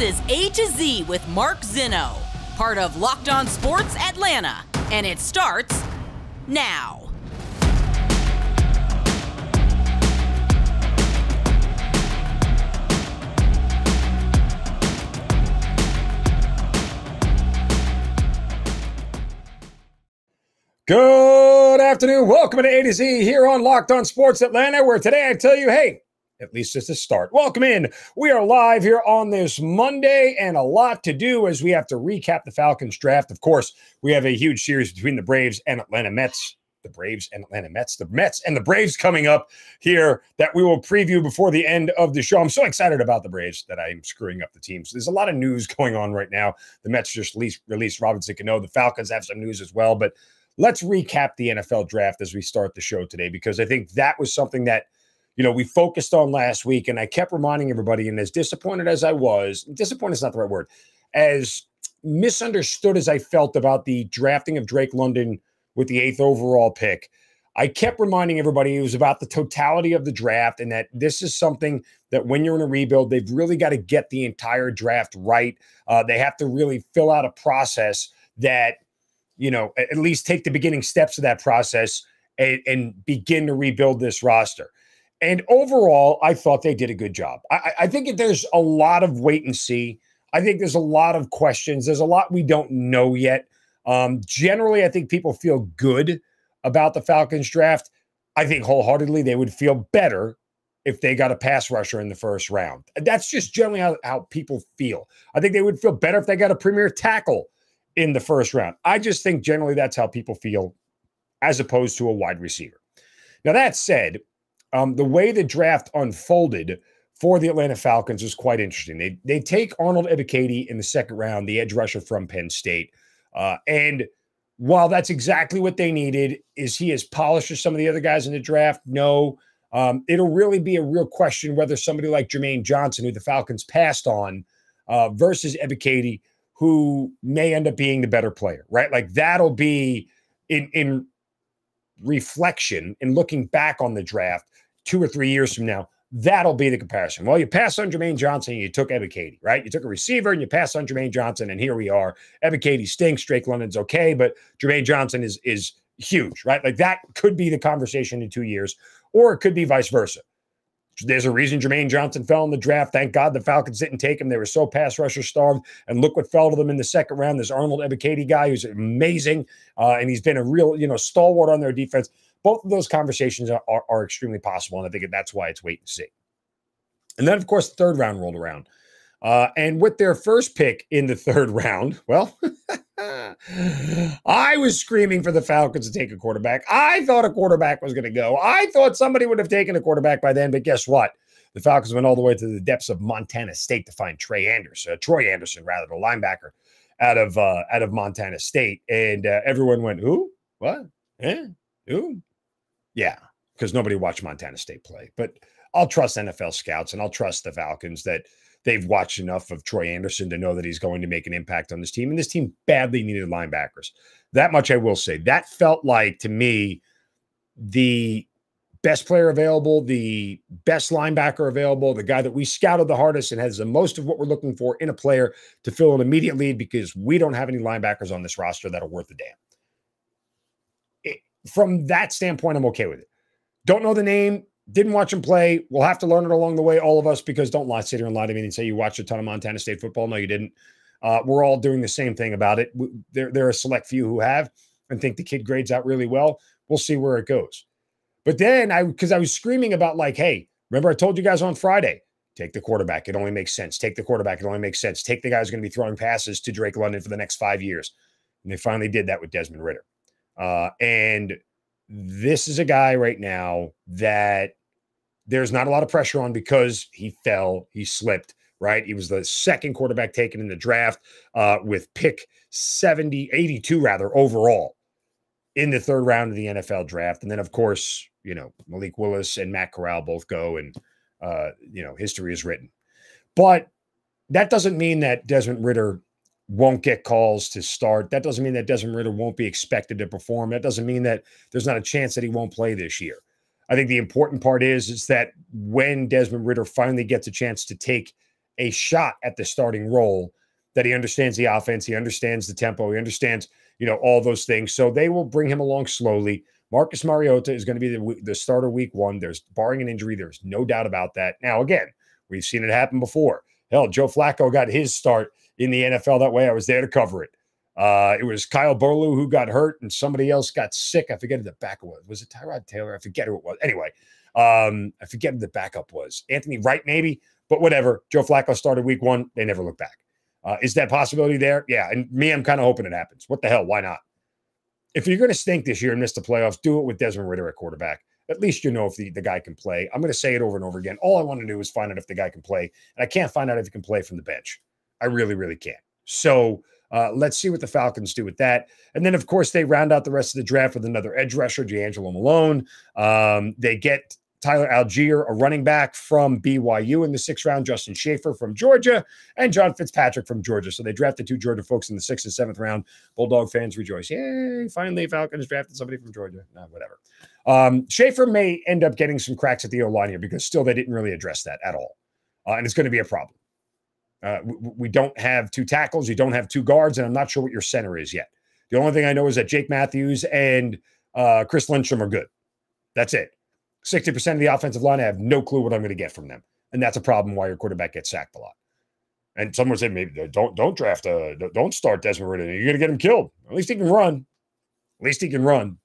is A to Z with Mark Zinno, part of Locked On Sports Atlanta, and it starts now. Good afternoon. Welcome to A to Z here on Locked On Sports Atlanta, where today I tell you, hey, at least it's a start. Welcome in. We are live here on this Monday and a lot to do as we have to recap the Falcons draft. Of course, we have a huge series between the Braves and Atlanta Mets. The Braves and Atlanta Mets. The Mets and the Braves coming up here that we will preview before the end of the show. I'm so excited about the Braves that I'm screwing up the teams. There's a lot of news going on right now. The Mets just released Robinson Cano. The Falcons have some news as well, but let's recap the NFL draft as we start the show today, because I think that was something that, we focused on last week, and I kept reminding everybody, and as disappointed as I was, disappointed is not the right word, as misunderstood as I felt about the drafting of Drake London with the 8th overall pick, I kept reminding everybody it was about the totality of the draft, and that this is something that when you're in a rebuild, they've really got to get the entire draft right. They have to really fill out a process that, at least take the beginning steps of that process and begin to rebuild this roster. And overall, I thought they did a good job. I think there's a lot of wait and see. I think there's a lot of questions. There's a lot we don't know yet. Generally, I think people feel good about the Falcons draft. I think wholeheartedly they would feel better if they got a pass rusher in the first round. That's just generally how people feel. I think they would feel better if they got a premier tackle in the first round. I just think generally that's how people feel as opposed to a wide receiver. Now, that said, the way the draft unfolded for the Atlanta Falcons was quite interesting. They take Arnold Ebiketie in the second round, the edge rusher from Penn State. And while that's exactly what they needed, is he as polished as some of the other guys in the draft? No. It'll really be a real question whether somebody like Jermaine Johnson, who the Falcons passed on, versus Ebiketie, who may end up being the better player, right? Like that'll be in reflection and looking back on the draft 2 or 3 years from now, that'll be the comparison. Well, you passed on Jermaine Johnson and you took Ebiketie, right? You took a receiver and you passed on Jermaine Johnson, and here we are. Ebiketie stinks. Drake London's okay, but Jermaine Johnson is huge, right? Like that could be the conversation in 2 years, or it could be vice versa. There's a reason Jermaine Johnson fell in the draft. Thank God the Falcons didn't take him. They were so pass rusher starved, and look what fell to them in the second round. This Arnold Ebiketie guy who's amazing, and he's been a real, stalwart on their defense. Both of those conversations are extremely possible, and I think that's why it's wait and see. And then, of course, the third round rolled around. And with their first pick in the third round, well, I was screaming for the Falcons to take a quarterback. I thought a quarterback was going to go. I thought somebody would have taken a quarterback by then, but guess what? The Falcons went all the way to the depths of Montana State to find Troy Anderson, the linebacker out of Montana State. And everyone went, who? What? Who? Yeah, because nobody watched Montana State play. But I'll trust NFL scouts, and I'll trust the Falcons that they've watched enough of Troy Anderson to know that he's going to make an impact on this team. And this team badly needed linebackers. That much I will say. That felt like, to me, the best player available, the best linebacker available, the guy that we scouted the hardest and has the most of what we're looking for in a player to fill an immediate lead, because we don't have any linebackers on this roster that are worth a damn. From that standpoint, I'm okay with it. Don't know the name. Didn't watch him play. We'll have to learn it along the way, all of us, because don't sit here and lie to me and say you watched a ton of Montana State football. No, you didn't. We're all doing the same thing about it. There are a select few who have and think the kid grades out really well. We'll see where it goes. But then because I was screaming about hey, remember I told you guys on Friday, take the quarterback. It only makes sense. Take the quarterback. It only makes sense. Take the guy who's going to be throwing passes to Drake London for the next 5 years. And they finally did that with Desmond Ridder. And this is a guy right now that there's not a lot of pressure on because he fell, he slipped, right? He was the second quarterback taken in the draft with pick 82 overall in the third round of the NFL draft. And then, of course, Malik Willis and Matt Corral both go, and, history is written. But that doesn't mean that Desmond Ridder won't get calls to start. That doesn't mean that Desmond Ridder won't be expected to perform. That doesn't mean that there's not a chance that he won't play this year. I think the important part is that when Desmond Ridder finally gets a chance to take a shot at the starting role, that he understands the offense, he understands the tempo, he understands, all those things. So they will bring him along slowly. Marcus Mariota is going to be the starter week 1. There's barring an injury. There's no doubt about that. Now, again, we've seen it happen before. Hell, Joe Flacco got his start in the NFL that way. I was there to cover it. It was Kyle Burlew who got hurt and somebody else got sick. I forget who the backup was. Was it Tyrod Taylor? I forget who it was. Anyway, I forget who the backup was. Anthony Wright, maybe, but whatever. Joe Flacco started week 1. They never looked back. Is that possibility there? Yeah. And me, I'm kind of hoping it happens. What the hell? Why not? If you're going to stink this year and miss the playoffs, do it with Desmond Ridder at quarterback. At least if the guy can play. I'm going to say it over and over again. All I want to do is find out if the guy can play. And I can't find out if he can play from the bench. I really, really can't. So let's see what the Falcons do with that. And then, of course, they round out the rest of the draft with another edge rusher, D'Angelo Malone. They get Tyler Algier, a running back from BYU in the 6th round, Justin Schaefer from Georgia, and John Fitzpatrick from Georgia. So they drafted 2 Georgia folks in the 6th and 7th round. Bulldog fans rejoice. Yay, finally Falcons drafted somebody from Georgia. No, whatever. Schaefer may end up getting some cracks at the O-line here because still they didn't really address that at all. And it's going to be a problem. We don't have 2 tackles. You don't have 2 guards, and I'm not sure what your center is yet. The only thing I know is that Jake Matthews and Chris Lindstrom are good. That's it. 60% of the offensive line, I have no clue what I'm going to get from them. And that's a problem why your quarterback gets sacked a lot. And someone said, maybe don't start Desmond Ridder. You're going to get him killed. At least he can run.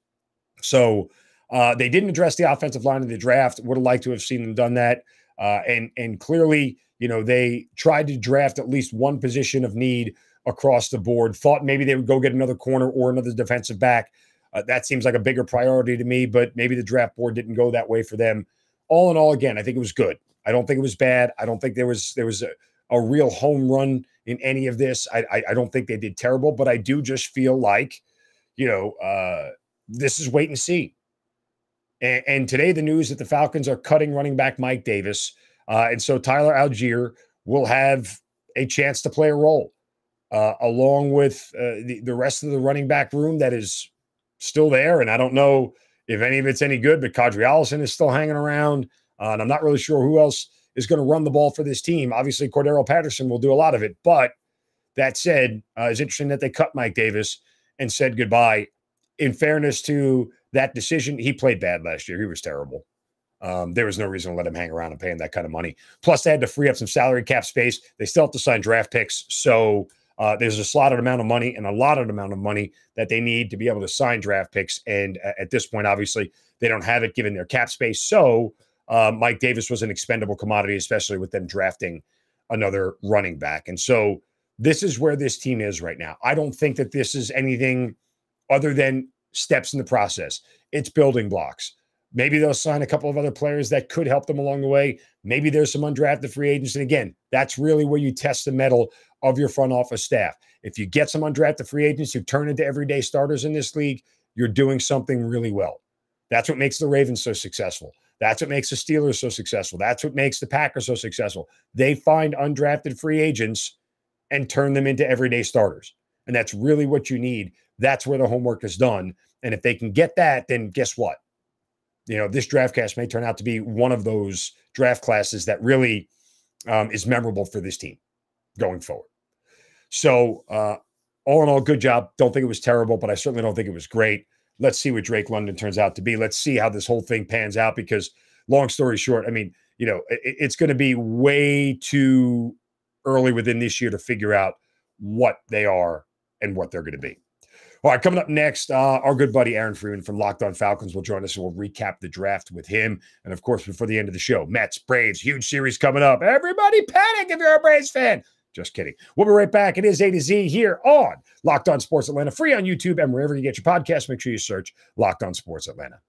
So they didn't address the offensive line in the draft. Would have liked to have seen them done that. And clearly, they tried to draft at least one position of need across the board. Thought maybe they would go get another corner or another defensive back. That seems like a bigger priority to me, but maybe the draft board didn't go that way for them. All in all, again, I think it was good. I don't think it was bad. I don't think there was a real home run in any of this. I don't think they did terrible, but I do just feel like, this is wait and see. And today the news that the Falcons are cutting running back Mike Davis. And so Tyler Algier will have a chance to play a role along with the rest of the running back room that is still there. And I don't know if any of it's any good, but Kadri Allison is still hanging around. And I'm not really sure who else is going to run the ball for this team. Obviously, Cordero Patterson will do a lot of it. But that said, it's interesting that they cut Mike Davis and said goodbye. In fairness to that decision, he played bad last year. He was terrible. There was no reason to let him hang around and pay him that kind of money. Plus, they had to free up some salary cap space. They still have to sign draft picks. So there's a slotted amount of money and a allotted amount of money that they need to be able to sign draft picks. And at this point, obviously, they don't have it given their cap space. So Mike Davis was an expendable commodity, especially with them drafting another running back. And so this is where this team is right now. I don't think that this is anything other than steps in the process. It's building blocks. Maybe they'll sign a couple of other players that could help them along the way. Maybe there's some undrafted free agents. And again, that's really where you test the mettle of your front office staff. If you get some undrafted free agents who turn into everyday starters in this league, you're doing something really well. That's what makes the Ravens so successful. That's what makes the Steelers so successful. That's what makes the Packers so successful. They find undrafted free agents and turn them into everyday starters. And that's really what you need. That's where the homework is done. And if they can get that, then guess what? This draft class may turn out to be one of those draft classes that really is memorable for this team going forward. So all in all, good job. Don't think it was terrible, but I certainly don't think it was great. Let's see what Drake London turns out to be. Let's see how this whole thing pans out because long story short, I mean, it's going to be way too early within this year to figure out what they are and what they're going to be. All right, coming up next, our good buddy Aaron Freeman from Locked On Falcons will join us and we'll recap the draft with him. And of course, before the end of the show, Mets, Braves, huge series coming up. Everybody panic if you're a Braves fan. Just kidding. We'll be right back. It is A to Z here on Locked On Sports Atlanta, free on YouTube and wherever you get your podcasts. Make sure you search Locked On Sports Atlanta.